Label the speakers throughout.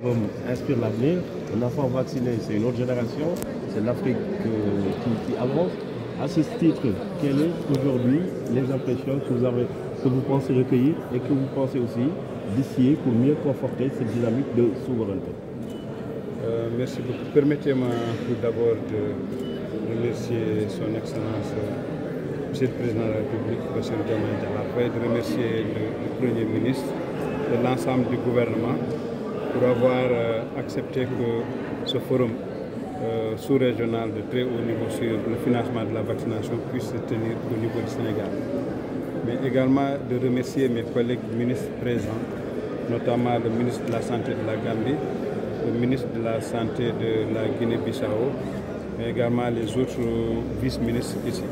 Speaker 1: Inspire l'avenir. Un enfant vacciné, c'est une autre génération, c'est l'Afrique qui avance. À ce titre, quelles sont aujourd'hui les impressions que vous pensez recueillir et que vous pensez aussi distiller pour mieux conforter cette dynamique de souveraineté?
Speaker 2: Merci beaucoup. Permettez-moi tout d'abord de remercier son Excellence, Monsieur le Président de la République, Bassirou Diomaye Diakhar Faye, de remercier le Premier ministre et l'ensemble du gouvernement pour avoir accepté que ce forum sous-régional de très haut niveau sur le financement de la vaccination puisse se tenir au niveau du Sénégal. Mais également de remercier mes collègues ministres présents, notamment le ministre de la Santé de la Gambie, le ministre de la Santé de la Guinée-Bissau, mais également les autres vice-ministres ici.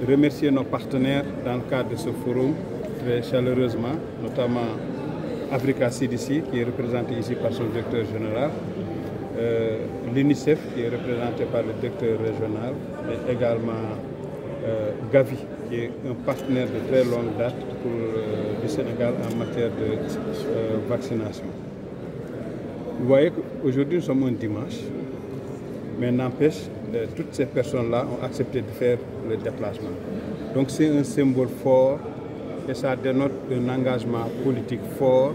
Speaker 2: Remercier nos partenaires dans le cadre de ce forum très chaleureusement, notamment Africa CDC qui est représenté ici par son directeur général, l'UNICEF qui est représenté par le directeur régional et également Gavi qui est un partenaire de très longue date pour le Sénégal en matière de vaccination. Vous voyez qu'aujourd'hui nous sommes un dimanche, mais n'empêche, toutes ces personnes-là ont accepté de faire le déplacement. Donc c'est un symbole fort et ça dénote un engagement politique fort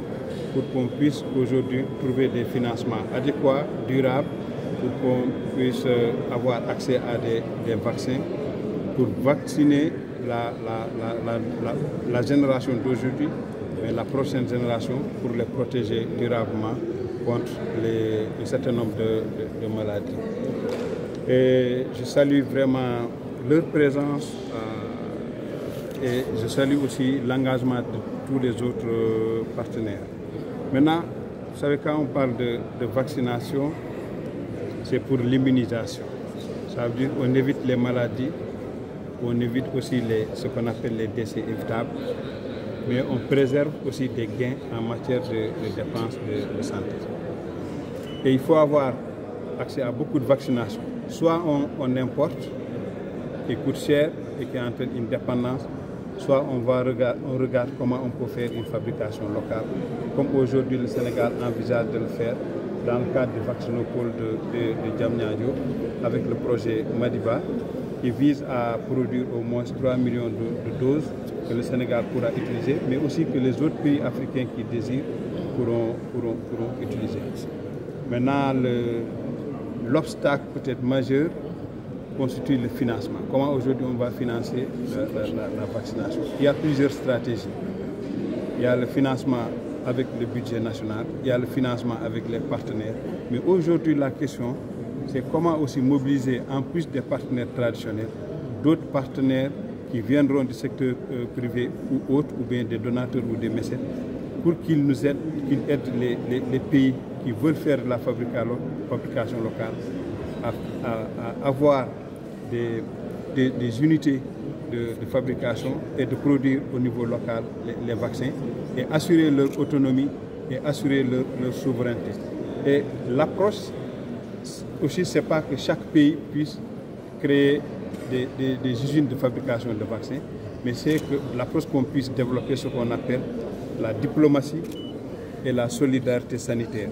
Speaker 2: pour qu'on puisse aujourd'hui trouver des financements adéquats, durables, pour qu'on puisse avoir accès à des vaccins, pour vacciner la génération d'aujourd'hui, mais la prochaine génération, pour les protéger durablement contre un certain nombre de maladies. Et je salue vraiment leur présence et je salue aussi l'engagement de tous les autres partenaires. Maintenant, vous savez, quand on parle de vaccination, c'est pour l'immunisation. Ça veut dire qu'on évite les maladies, on évite aussi ce qu'on appelle les décès évitables, mais on préserve aussi des gains en matière de dépenses de santé. Et il faut avoir accès à beaucoup de vaccinations. Soit on importe, qui coûte cher et qui entraîne une dépendance, soit on regarde comment on peut faire une fabrication locale, comme aujourd'hui le Sénégal envisage de le faire dans le cadre du vaccinopole de Diamniadio avec le projet Madiba qui vise à produire au moins 3 millions de doses que le Sénégal pourra utiliser, mais aussi que les autres pays africains qui désirent pourront utiliser. Maintenant, l'obstacle peut-être majeur constitue le financement. Comment aujourd'hui on va financer la vaccination? Il y a plusieurs stratégies. Il y a le financement avec le budget national, il y a le financement avec les partenaires. Mais aujourd'hui, la question, c'est comment aussi mobiliser, en plus des partenaires traditionnels, d'autres partenaires qui viendront du secteur privé ou autres, ou bien des donateurs ou des mécènes, pour qu'ils nous aident, qu'ils aident les pays qui veulent faire de la fabrication locale à avoir des unités de fabrication et de produire au niveau local les vaccins et assurer leur autonomie et assurer leur souveraineté. Et l'approche aussi, c'est pas que chaque pays puisse créer des usines de fabrication de vaccins, mais c'est que l'approche qu'on puisse développer ce qu'on appelle la diplomatie et la solidarité sanitaire,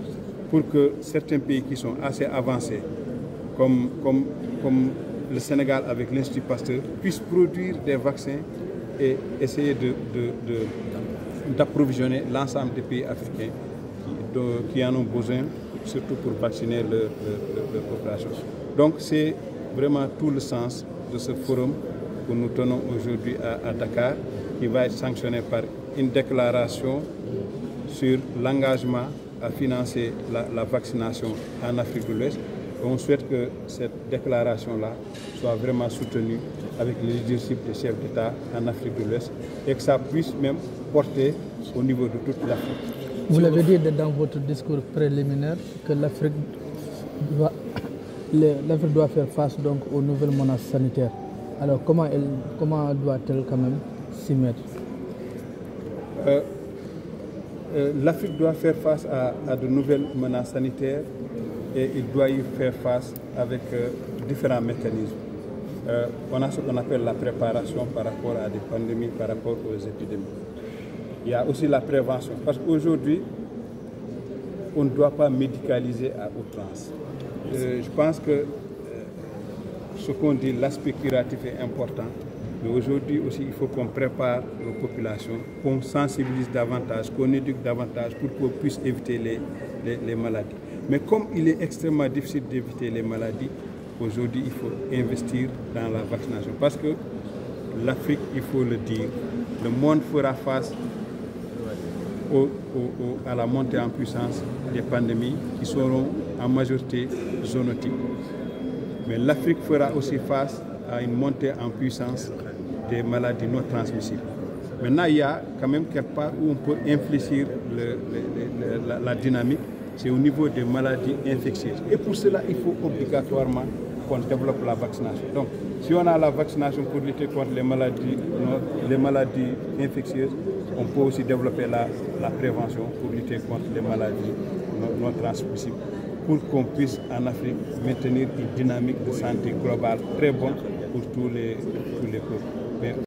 Speaker 2: pour que certains pays qui sont assez avancés, comme le Sénégal avec l'Institut Pasteur, puissent produire des vaccins et essayer d'approvisionner l'ensemble des pays africains qui en ont besoin, surtout pour vacciner leur population. Donc c'est vraiment tout le sens de ce forum que nous tenons aujourd'hui à Dakar, qui va être sanctionné par une déclaration sur l'engagement à financer la vaccination en Afrique de l'Ouest. On souhaite que cette déclaration-là soit vraiment soutenue avec le leadership des chefs d'État en Afrique de l'Ouest et que ça puisse même porter au niveau de toute l'Afrique.
Speaker 3: Vous l'avez dit dans votre discours préliminaire que l'Afrique doit faire face donc aux nouvelles menaces sanitaires. Alors comment doit-elle quand même s'y mettre?
Speaker 2: L'Afrique doit faire face à de nouvelles menaces sanitaires et il doit y faire face avec différents mécanismes. On a ce qu'on appelle la préparation par rapport à des pandémies, par rapport aux épidémies. Il y a aussi la prévention, parce qu'aujourd'hui, on ne doit pas médicaliser à outrance. Je pense que ce qu'on dit, l'aspect curatif est important, mais aujourd'hui aussi il faut qu'on prépare nos populations, qu'on sensibilise davantage, qu'on éduque davantage pour qu'on puisse éviter les maladies. Mais comme il est extrêmement difficile d'éviter les maladies, aujourd'hui il faut investir dans la vaccination parce que l'Afrique, il faut le dire, le monde fera face à la montée en puissance des pandémies qui seront en majorité zoonotiques. Mais l'Afrique fera aussi face à une montée en puissance des maladies non transmissibles. Maintenant, il y a quand même quelque part où on peut infléchir la dynamique, c'est au niveau des maladies infectieuses. Et pour cela, il faut obligatoirement qu'on développe la vaccination. Donc, si on a la vaccination pour lutter contre les maladies infectieuses, on peut aussi développer la prévention pour lutter contre les maladies non transmissibles, pour qu'on puisse en Afrique maintenir une dynamique de santé globale très bonne pour tous les peuples.